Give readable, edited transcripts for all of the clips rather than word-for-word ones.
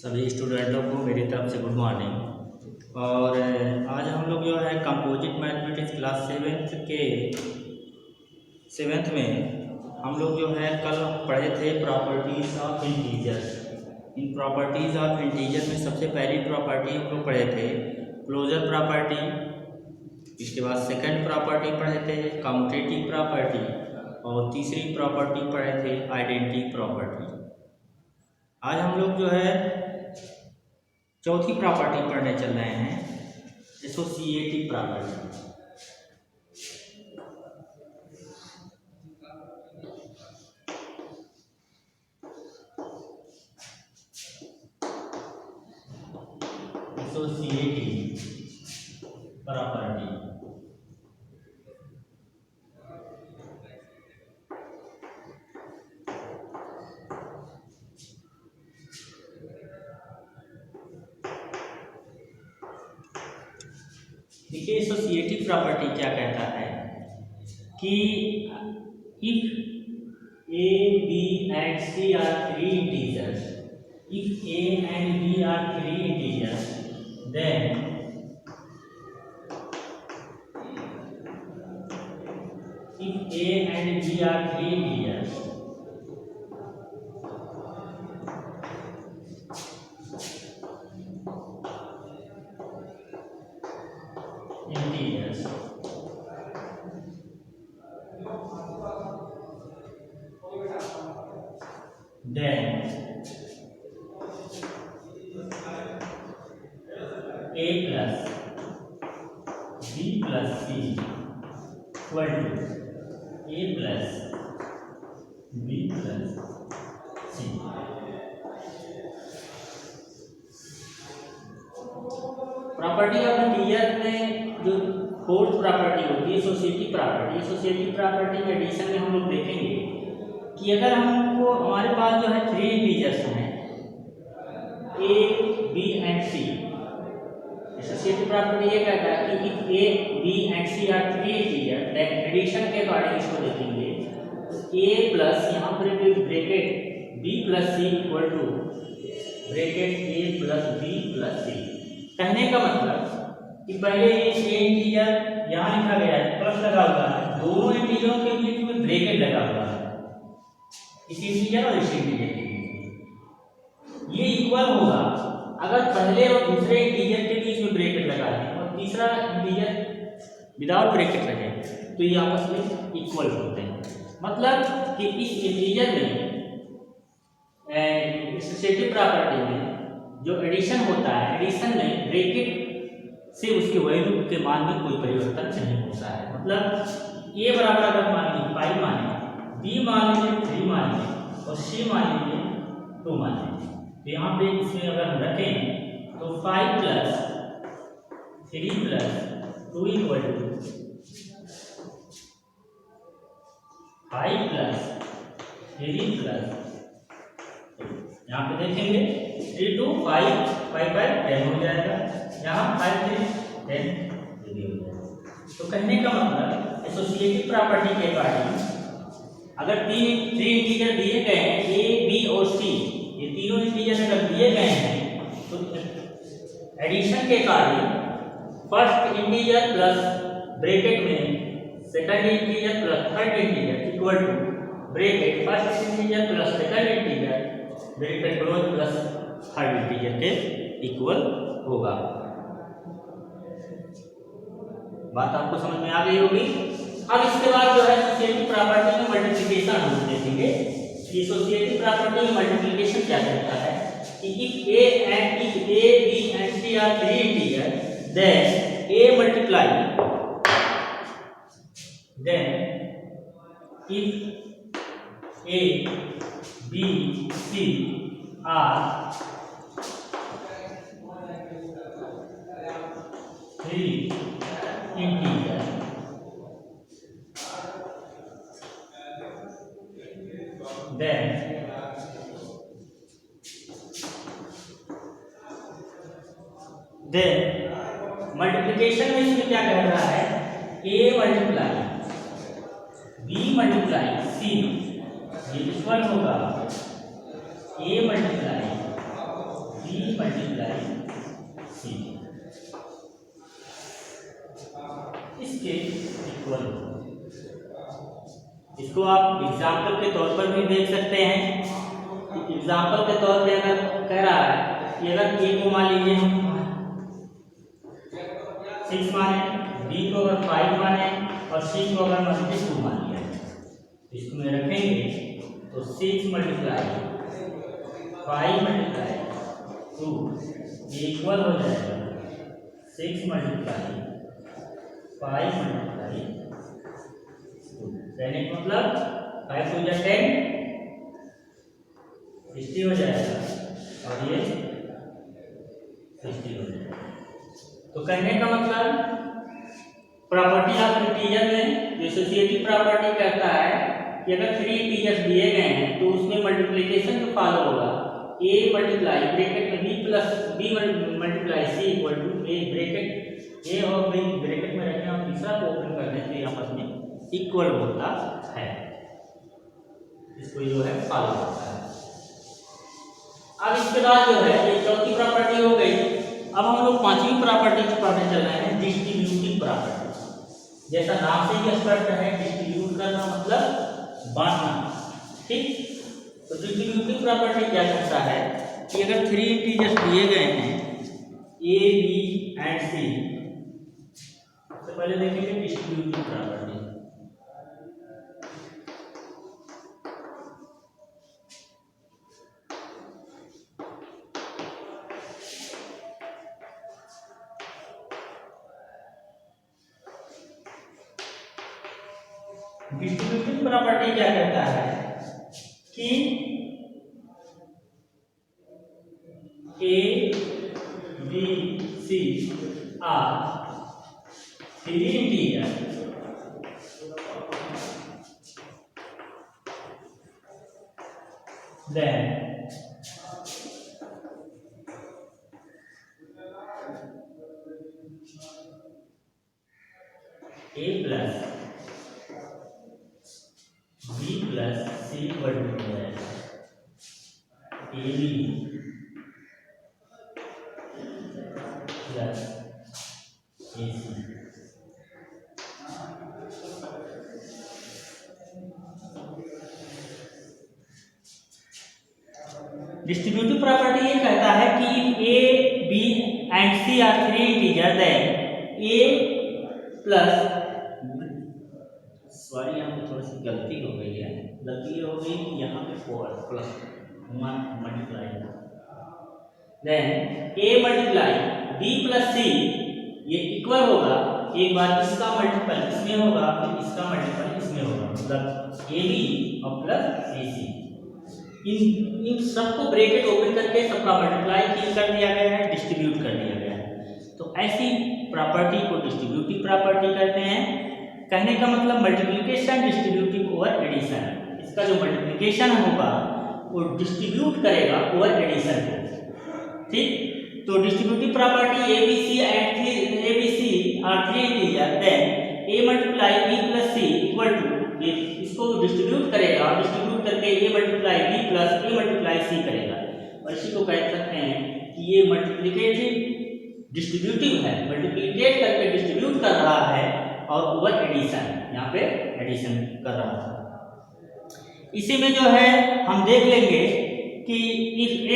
सभी स्टूडेंटों को मेरी तरफ से गुड मॉर्निंग। और आज हम लोग जो है कंपोजिट मैथमेटिक्स क्लास सेवेंथ में हम लोग जो है कल पढ़े थे properties of integers. In properties of integer में सबसे पहली प्रॉपर्टी हम लोग पढ़े थे क्लोजर प्रॉपर्टी। इसके बाद सेकंड प्रॉपर्टी पढ़े थे कम्यूटेटिव प्रॉपर्टी और तीसरी प्रॉपर्टी पढ़े थे आइडेंटिटी प्रॉपर्टी। आज हम लोग जो है चौथी प्रॉपर्टी पढ़ने चल रहे हैं एसोसिएटिव प्रॉपर्टी। एसोसिएटिव प्रॉपर्टी देखिए, एसोसिएटिव प्रॉपर्टी क्या कहता है कि if A B and C are three integers, if A and B are three integers, then if a and b are three integers, then a plus b plus c equal to a plus b plus c। Property of integer में जो fourth property होती है associative property, associative property के addition में हम लोग देखेंगे कि अगर हमको हमारे पास जो है थ्री इंटीजर्स हैं A B and C, associative property ये कहता है कि if A B and C are three integer then addition के अकॉर्डिंग इसको देखेंगे ए प्लस यहाँ पर bracket B plus C equal to bracket A plus B plus C. कहने का मतलब कि पहले ये इंटीजर यहाँ लिखा गया है प्लस लगा हुआ है, दोनों इंटीजरों के बीच में ब्रैकेट लगा हुआ है, इस इंटीजर और इस इंटीजर के बीच ये इक्वल होगा अगर पहले और दूसरे इंटीजर के बीच में ब्रैकेट लगा दें और तीसरा इंटीजर विदाउट ब्रैकेट लगे तो ये आपस में इक्वल होते हैं। मतलब कि इस इंटीजर में एसोसिएटिव प्रॉपर्टी में जो एडिशन होता है, एडिशन में ब्रैकेट से उसके वैल्यू के मान में कोई परिवर्तन नहीं होता है। मतलब ए बराबर अगर मान लीजिए 5 माने, बी मान लीजिए 3 माने और सी मान लीजिए 2 माने, तो यहाँ पे इसमें अगर हम रखें तो 5 plus 3 plus 2 equal to 5 plus 3 plus, यहाँ पे देखेंगे 3 2 5 5 5 10 हो जाएगा, यहाँ 5 3 10 हो जाएगा। तो कहने का मतलब एसोसिएटिव प्रॉपर्टी के अकॉर्डिंग अगर थ्री इंटीजर दिए गए हैं ए बी और सी, ये तीनों इंटीजर अगर दिए गए हैं तो एडिशन के according first integer plus bracket में second integer plus third integer equal to bracket first integer plus second integer bracket close plus third integer के इक्वल होगा। बात आपको समझ में आ गई होगी। अब इसके बाद जो है एसोसिएटिव प्रॉपर्टी में मल्टीप्लिकेशन हम देखेंगे। एसोसिएटिव प्रॉपर्टी में मल्टीप्लिकेशन क्या कहता है कि if A B and C are three integer then A multiply, then if A B C are three integer then multiplication में इसमें क्या कह रहा है a multiply b multiply c, ये इक्वल होगा a multiply b B multiply C इसके equal हो। इसको आप एग्जाम्पल के तौर पर भी देख सकते हैं। एग्जाम्पल के तौर पे अगर कह रहा है कि अगर ए को मान लीजिए हम 6 माने, बी को अगर 5 माने और सी को अगर मान लीजिए 2 मान लिया, इसको में रखेंगे तो 6 मल्टीप्लाई 5 मल्टीप्लाई 2 इक्वल हो जाएगा 6 मल्टीप्लाई 5 मल्टीप्लाई 2। कहने का मतलब 5 to 10 60 हो जाएगा और ये 60 हो जाएगा। तो कहने का मतलब प्रॉपर्टी ऑफ इंटीजर में जो एसोसिएटिव प्रॉपर्टी कहता है कि अगर 3 इंटीजर्स दिए गए हैं तो उसमें मल्टीप्लिकेशन जो फॉलो होगा a मल्टीप्लाई ब्रैकेट में b plus b multiply c equal to a bracket a और b ब्रैकेट में रखना और तीसरा को ओपन करने से आपस में इक्वल होता है, इसको जो है फॉलो होता है। अब इसके बाद जो है ये चौथी प्रॉपर्टी हो गई। अब हम लोग पांचवी प्रॉपर्टी पढ़ने चल रहे हैं, डिस्ट्रीब्यूटिव प्रॉपर्टी। जैसा नाम से ही स्पष्ट है, डिस्ट्रीब्यूट करना मतलब बांटना, ठीक। तो डिस्ट्रीब्यूटिव प्रॉपर्टी क्या कहता है कि अगर 3 इंटीजर्स दिए गए हैं a b एंड c, सबसे पहले देखेंगे डिस्ट्रीब्यूटिव प्रॉपर्टी। डिस्ट्रीब्यूटिव प्रॉपर्टी क्या कहता है कि A, B, C are 3 integers then A plus B plus C equal to हो जाएगा AB plus AC। Distributive property ये कहता है कि A, B and C are 3 integers then A plus, sorry यहाँ पे थोड़ी सी गलती हो गई है, गलती हो गई कि यहाँ पे 4 plus multiply then A multiply B plus C ये इक्वल होगा, एक बार इसका मल्टीपल इसमें होगा फिर इसका मल्टीपल इसमें होगा, मतलब AB और प्लस AC। इन सबको ब्रैकेट ओपन करके सबका मल्टीप्लाई कर दिया गया है, डिस्ट्रीब्यूट कर दिया गया है। तो ऐसी प्रॉपर्टी को डिस्ट्रीब्यूटिव प्रॉपर्टी कहते हैं। कहने का मतलब मल्टीप्लिकेशन डिस्ट्रीब्यूटिव ओवर एडिशन, इसका जो मल्टीप्लिकेशन होगा वो डिस्ट्रीब्यूट करेगा ओवर एडिशन को, ठीक। तो distributive property ABC and ABC are 3 integer then A multiply B plus C equal to, इसको डिस्ट्रीब्यूट करेगा, डिस्ट्रीब्यूट करके A multiply B plus A multiply C करेगा, और इसी को कह सकते हैं कि ये मल्टीप्लिकेटिव डिस्ट्रीब्यूटिव है, मल्टीप्लिकेट करके डिस्ट्रीब्यूट कर रहा है और ओवर एडिशन, यहाँ पे एडिशन कर रहा था। इसी में जो है हम देख लेंगे कि if A,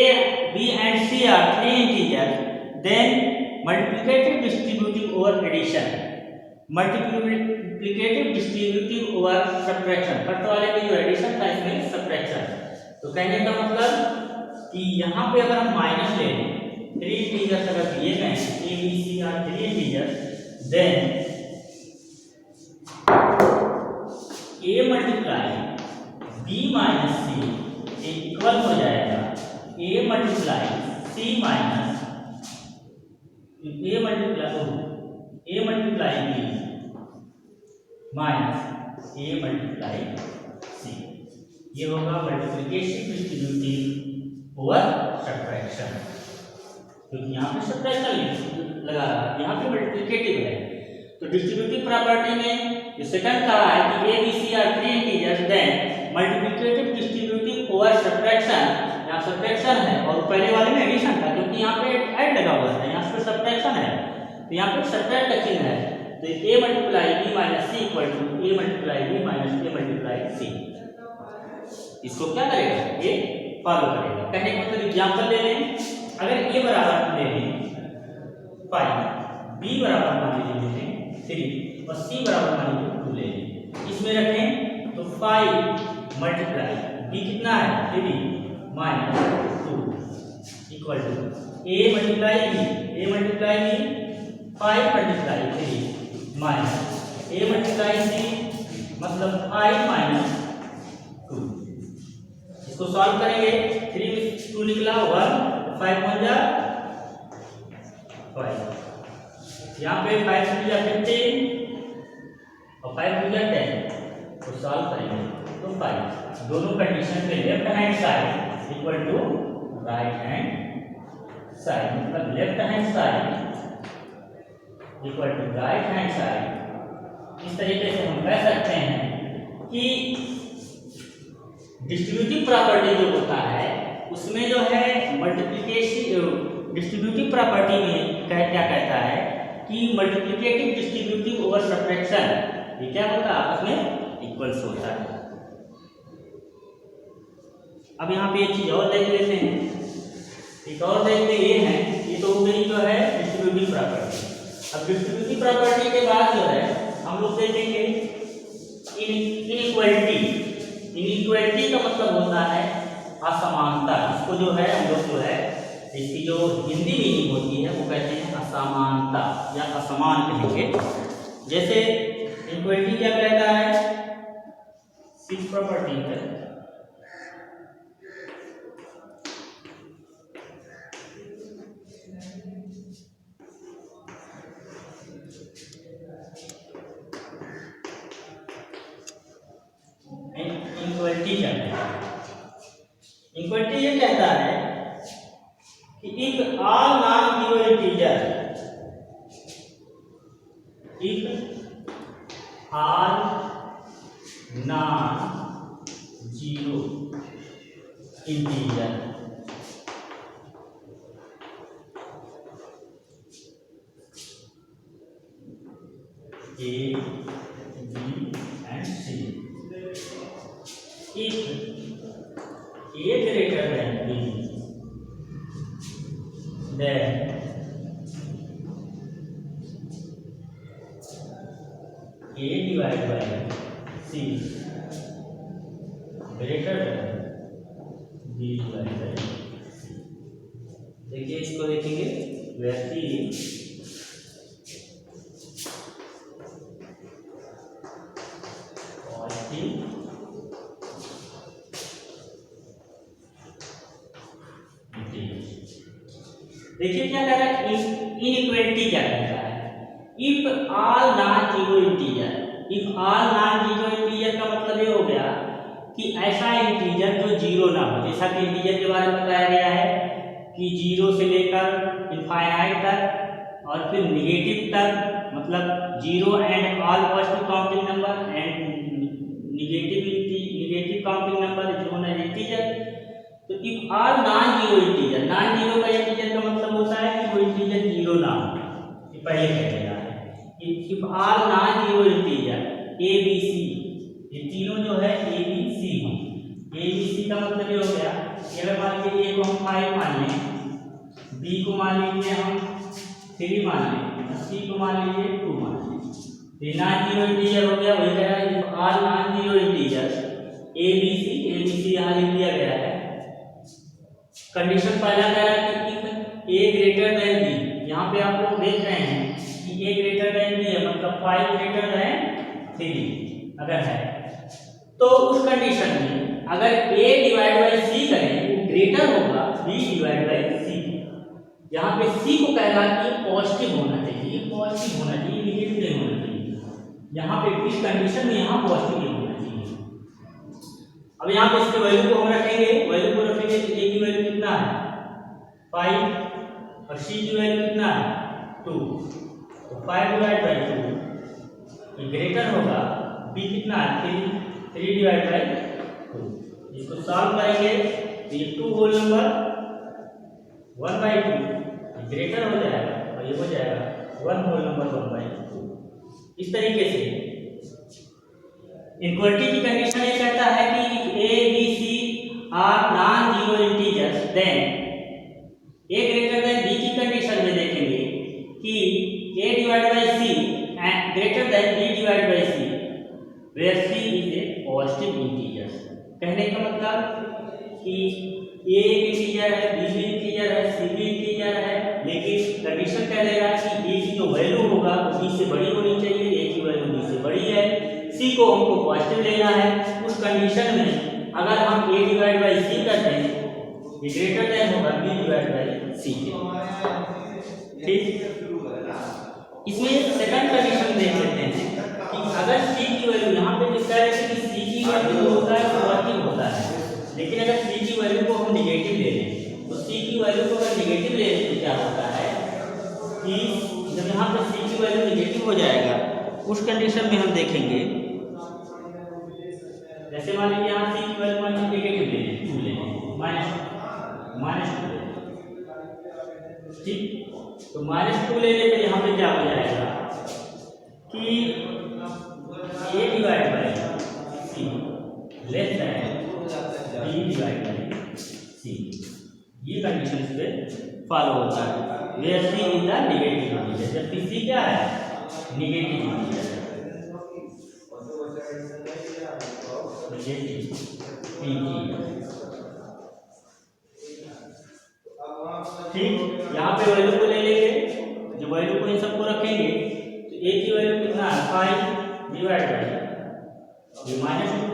B and C are 3 integers then multiplicative distributive over addition, multiplicative distributive over subtraction, first वाले में जो एडिशन था इसमें सब्ट्रैक्शन। तो कहने का मतलब कि यहाँ पे अगर हम माइनस ले लें, 3 इंटीजर्स अगर दिए गए हैं A, B, C are 3 integers then A multiply B minus C equal हो जाएगा A multiply C minus A multiply B minus A multiply C। ये होगा मल्टीप्लिकेशन डिस्ट्रीब्यूटिव ओवर सब्ट्रैक्शन, क्योंकि यहाँ पे सब्ट्रैक्शन लगा रहा है, यहाँ पे मल्टीप्लिकेटिव है। तो डिस्ट्रीब्यूटिव प्रॉपर्टी में जो सेकंड कहा है कि A, B, C are 3 integers then multiplicative distributive over subtraction, यहाँ सब्ट्रैक्शन है और पहले वाले में एडिशन था, क्योंकि यहाँ पे ऐड लगा हुआ है, यहाँ पे सब्ट्रैक्शन है, तो यहाँ पे सब्ट्रैक्ट का चिन्ह है। तो a multiply b minus C equal to a multiply b minus a multiply C. इसको क्या करेगा, ये फॉलो करेगा। कहने का मतलब एग्जाम्पल ले लें, अगर a बराबर ले लें 5, b बराबर मान लीजिए 3 और c बराबर मान लीजिए 2 ले लें। इसमें रखें तो 5 मल्टीप्लाई b कितना है 3 minus 2 equal to a multiply b 5 multiply 3 minus a multiply c मतलब 5 माइनस 2। इसको सॉल्व करेंगे, 3 में 2 निकला 1, 5 हो जा 5, यहाँ पे 5 से जा 15 और 5 हो जा 10, तो सॉल्व करेंगे तो 5 दोनों कंडीशन पे left hand side equal to right hand side, मतलब left hand side equal to right hand side. इस तरीके से हम कह सकते हैं कि डिस्ट्रीब्यूटिव प्रॉपर्टी जो होता है उसमें जो है मल्टीप्लिकेशन, डिस्ट्रीब्यूटिव प्रॉपर्टी में क्या कहता है कि मल्टीप्लिकेटिव डिस्ट्रीब्यूटिव ओवर सब्ट्रैक्शन, ये क्या होता है आपस में इक्वल्स होता है। अब यहाँ पे एक चीज और देख लेते हैं, एक और देखते ये है, ये तो मेरी जो है डिस्ट्रीब्यूटिव प्रॉपर्टी। अब डिस्ट्रीब्यूटिव प्रॉपर्टी के बाद जो है हम लोग देखेंगे इनइक्वालिटी। इनइक्वालिटी का मतलब होता है असमानता। इसको जो है हम लोग जो है इसकी जो हिंदी मीनिंग होती है वो कहते हैं असमानता या असमान कहेंगे। जैसे इक्वालिटी क्या कहता है, सिक्स प्रॉपर्टी है, इक्वालिटी क्या कहता है, इक्वालिटी ये कहता है कि if all non zero integer, if all non zero integer A, B and C, if A greater than B, then A divided by C greater than B divided by C। देखिए इसको देखेंगे, वैसे देखिए क्या कह रहा है, इनइक्वालिटी क्या कहता है, if all non zero integer. If all non zero integer का मतलब ये हो गया कि ऐसा इंटीजर जो जीरो ना हो, जैसा कि इंटीजर के बारे में बताया गया है कि जीरो से लेकर इनफाइनाइट तक और फिर निगेटिव तक, मतलब zero and all positive counting number and negative counting number जो है इंटीजर। तो if all non zero integer, non zero का इंटीजर का मतलब होता है कि वो इंटीजर जीरो ना हो, ये पहले कह दिया है। If all non zero integer A B C, ये तीनों जो है ए बी सी हो। ए बी सी का मतलब ये हो गया कि अगर मान लीजिए ए को हम 5 मान लें, बी को मान लीजिए हम 3 मान लें, सी को मान लीजिए 2 मान लें, ये नॉन जीरो इंटीजर हो गया। वही कह रहा है if all non zero integer A B C यहाँ लिख दिया गया है। कंडीशन पहला कह रहा है कि if A greater than B, यहाँ पे आप लोग देख रहे हैं कि ए ग्रेटर देन बी है, मतलब 5 ग्रेटर देन 3 अगर है, तो उस कंडीशन में अगर ए डिवाइड बाई सी करें वो ग्रेटर होगा बी डिवाइड बाई सी। यहाँ पे सी को कह रहा है कि पॉजिटिव होना चाहिए, पॉजिटिव होना चाहिए, निगेटिव नहीं होना चाहिए। यहाँ पे इस कंडीशन में यहाँ पॉजिटिव होना चाहिए। अब यहाँ पे इसके वैल्यू को हम रखेंगे, वैल्यू को रखेंगे तो ए की वैल्यू कितना है 5 और सी की वैल्यू कितना है 2, तो 5 डिवाइड बाई 2 ये ग्रेटर होगा बी कितना है 3 डिवाइड बाई 2। इसको सॉल्व करेंगे तो ये 2 होल नंबर 1/2 ग्रेटर हो जाएगा और ये हो जाएगा 1 होल नंबर 1/2। इस तरीके से इक्वलिटी की कंडीशन ये कहता है कि A B C are non zero integers, then A greater than B की कंडीशन में देखेंगे कि a divide by C and greater than b divide by C, where c is a positive integer. कहने का मतलब कि a एक integer है, b भी इंटीजर है, c भी इंटीजर है, लेकिन कंडीशन कह देगा कि a की जो वैल्यू होगा वो b से बड़ी होनी चाहिए, a की वैल्यू b से बड़ी है, c को हमको पॉजिटिव लेना है। उस कंडीशन में अगर हम a डिवाइड बाय c करते हैं, ये ग्रेटर देन होगा b डिवाइड बाय c के। ठीक, इसमें सेकंड कंडीशन देख लेते हैं कि अगर c की वैल्यू यहाँ पे लिखा है कि c की वैल्यू जो होता है पॉजिटिव होता है, लेकिन अगर c की वैल्यू को हम नेगेटिव ले लें तो c की वैल्यू को अगर नेगेटिव ले लें तो क्या होता है कि जब यहाँ पे c की वैल्यू नेगेटिव हो जाएगा, उस कंडीशन में हम देखेंगे, जैसे मान लीजिए यहाँ c की वैल्यू मान लीजिए नेगेटिव ले लें, 2 ले लें, -2 ले लें, ठीक। तो -2 लेने पे यहाँ पे क्या हो जाएगा कि a divide by c less than b divide by c, ये कंडीशन पे फॉलो होता है, where c is the negative integer, जबकि c क्या है, नेगेटिव इंटीजर है। ठीक, यहाँ पे वैल्यू को ले लेंगे, जो वैल्यू को इन सबको रखेंगे तो a की वैल्यू कितना है 5 डिवाइड बाय ये -2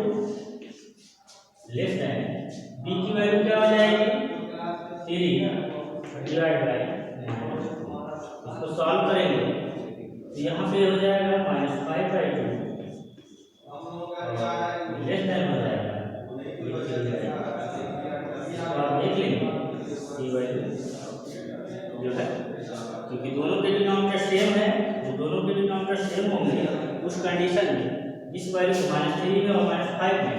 लेस देन b की वैल्यू क्या हो जाएगी 3 डिवाइड बाय, इसको सॉल्व करेंगे तो यहाँ पे हो जाएगा -5/2 लेस देन हो जाएगा, आप देख लेंगे ये वैल्यू जो है, क्योंकि दोनों के डिनोमिनेटर सेम है, जो दोनों के डिनोमिनेटर सेम होंगे उस कंडीशन में इस वैल्यू को -3 में और -5 में,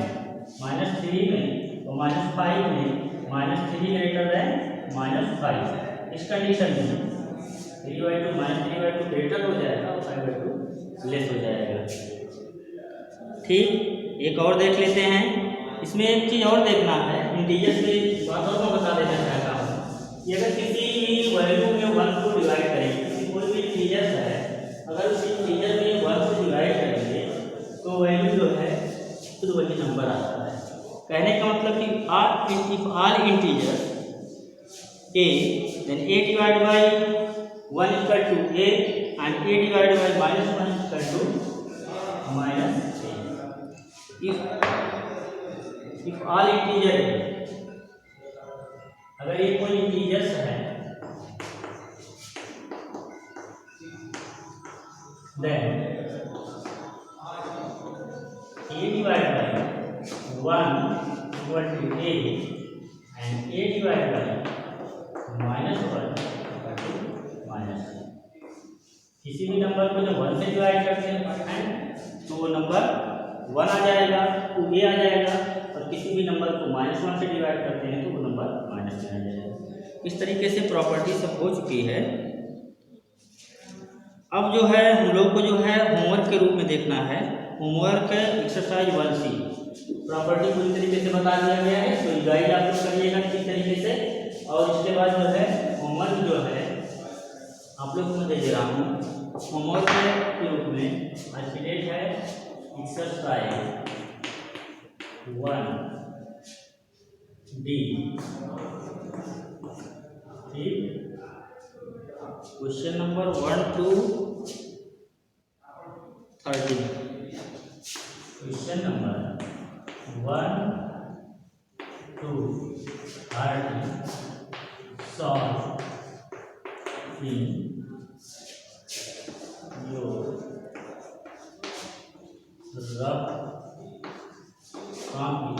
-3 में और -5 में, -3 ग्रेटर देन -5, इस कंडीशन में 3/2 -3/2 ग्रेटर हो जाएगा और 5/2 लेस हो जाएगा। ठीक, एक और देख लेते हैं, इसमें एक चीज़ और देखना है, इंटीजर से बात और मैं बता देना चाहता हूँ कि अगर किसी वैल्यू में 1 को डिवाइड करेंगे, किसी कोई भी इंटीजर है, अगर उस इंटीजर में 1 को डिवाइड करेंगे तो वैल्यू जो है खुद वही नंबर आता है। कहने का मतलब कि if all integer a, then a divided by 1 equal to a and a divided by -1 equal to -a. if all integer है, अगर ये कोई इंटीजर्स है then a divided by 1 equal to a and a divided by -1 equal to -a। किसी भी number को जब 1 से डिवाइड करते हैं तो वो नंबर 1 आ जाएगा, तो a आ जाएगा, और किसी भी नंबर को -1 से डिवाइड करते हैं तो वो नंबर -3 आ जाएगा। इस तरीके से प्रॉपर्टी सब हो चुकी है। अब जो है हम लोग को जो है होमवर्क के रूप में देखना है, होमवर्क एक्सरसाइज 1C, प्रॉपर्टी पूरी तरीके से बता दिया गया है, तो गाइड आप लोग करिएगा किस तरीके से, और इसके बाद जो है होमवर्क जो है आप लोग को मैं दे दे रहा हूँ, होमवर्क के रूप में आज की डेट है एक्सरसाइज 1D, ठीक, question number 1 to 13, question number 1 to 13 solve in your rough copy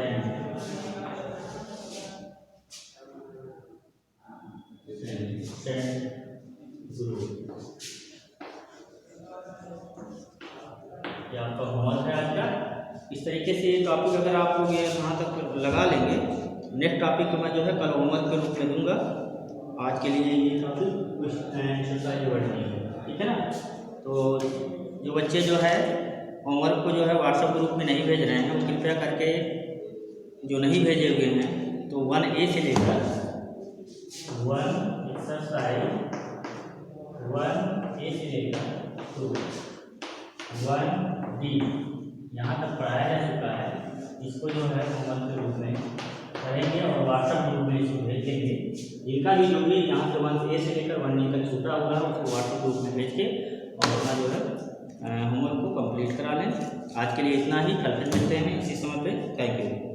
and send group. ये आपका होमवर्क है आज का। इस तरीके से ये टॉपिक अगर आप लोग ये यहाँ तक लगा लेंगे, नेक्स्ट टॉपिक को मैं जो है कल होमवर्क के रूप में दूंगा। आज के लिए ये टॉपिक कुछ एक्सरसाइज बढ़नी है, ठीक है ना। तो जो बच्चे जो है होमवर्क को जो है व्हाट्सएप ग्रुप में नहीं भेज रहे हैं, वो कृपया करके जो नहीं भेजे हुए हैं तो 1A से लेकर 1 एक्सरसाइज 1A से लेकर तो 1B यहाँ तक पढ़ाया जा चुका है। इसको जो है होमवर्क के रूप में करेंगे और व्हाट्सएप ग्रुप में इसको भेजेंगे। जिनका भी जो भी यहाँ से 1A से लेकर 1D तक छूटा हुआ है उसको व्हाट्सएप ग्रुप में भेज के और अपना जो है होमवर्क को कंप्लीट करा लें। आज के लिए इतना ही, कल फिर मिलते हैं इसी समय पे। Thank you.